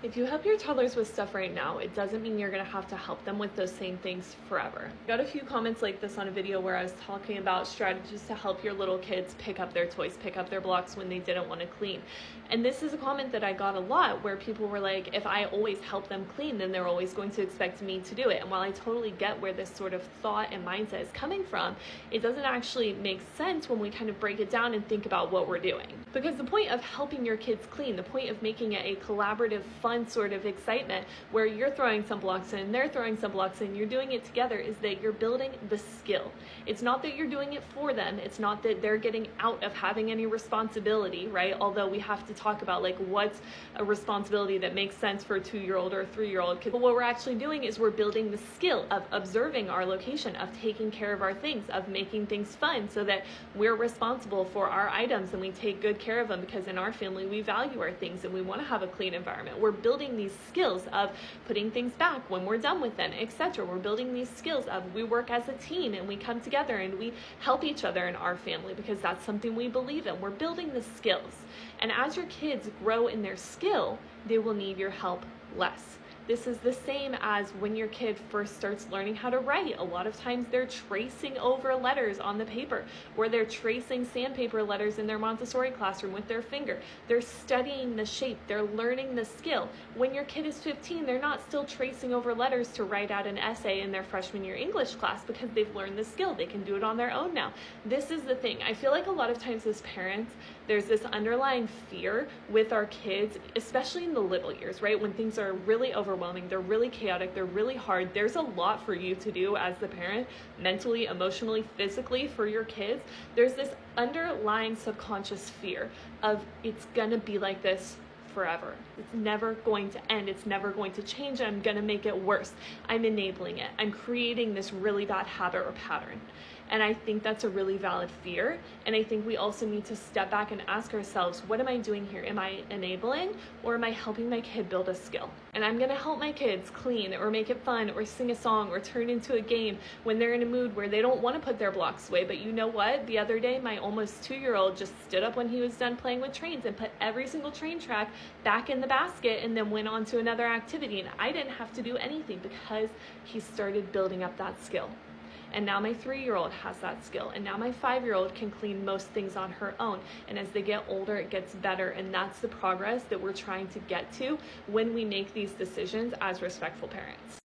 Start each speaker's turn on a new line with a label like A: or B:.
A: If you help your toddlers with stuff right now, it doesn't mean you're gonna have to help them with those same things forever. Got a few comments like this on a video where I was talking about strategies to help your little kids pick up their toys, pick up their blocks when they didn't want to clean. And this is a comment that I got a lot where people were like, if I always help them clean, then they're always going to expect me to do it. And while I totally get where this sort of thought and mindset is coming from, it doesn't actually make sense when we kind of break it down and think about what we're doing. Because the point of helping your kids clean, the point of making it a collaborative, fun sort of excitement where you're throwing some blocks in, they're throwing some blocks in, you're doing it together, is that you're building the skill. It's not that you're doing it for them. It's not that they're getting out of having any responsibility, right? Although we have to talk about like what's a responsibility that makes sense for a 2-year-old or a 3-year-old kid. But what we're actually doing is we're building the skill of observing our location, of taking care of our things, of making things fun so that we're responsible for our items and we take good care of them, because in our family we value our things and we want to have a clean environment. We're building these skills of putting things back when we're done with them, etc. We're building these skills of we work as a team and we come together and we help each other in our family because that's something we believe in. We're building the skills. And as your kids grow in their skill, they will need your help less. This is the same as when your kid first starts learning how to write. A lot of times they're tracing over letters on the paper, or they're tracing sandpaper letters in their Montessori classroom with their finger. They're studying the shape, they're learning the skill. When your kid is 15, they're not still tracing over letters to write out an essay in their freshman year English class because they've learned the skill. They can do it on their own now. This is the thing. I feel like a lot of times as parents, there's this underlying fear with our kids, especially in the little years, right? When things are really overwhelming, they're really chaotic, they're really hard. There's a lot for you to do as the parent, mentally, emotionally, physically for your kids. There's this underlying subconscious fear of it's gonna be like this forever. It's never going to end. It's never going to change. I'm going to make it worse. I'm enabling it. I'm creating this really bad habit or pattern. And I think that's a really valid fear. And I think we also need to step back and ask ourselves, what am I doing here? Am I enabling or am I helping my kid build a skill? And I'm going to help my kids clean or make it fun or sing a song or turn into a game when they're in a mood where they don't want to put their blocks away. But you know what? The other day, my almost 2-year-old just stood up when he was done playing with trains and put every single train track back in the basket and then went on to another activity. And I didn't have to do anything because he started building up that skill. And now my 3-year-old has that skill. And now my 5-year-old can clean most things on her own. And as they get older, it gets better. And that's the progress that we're trying to get to when we make these decisions as respectful parents.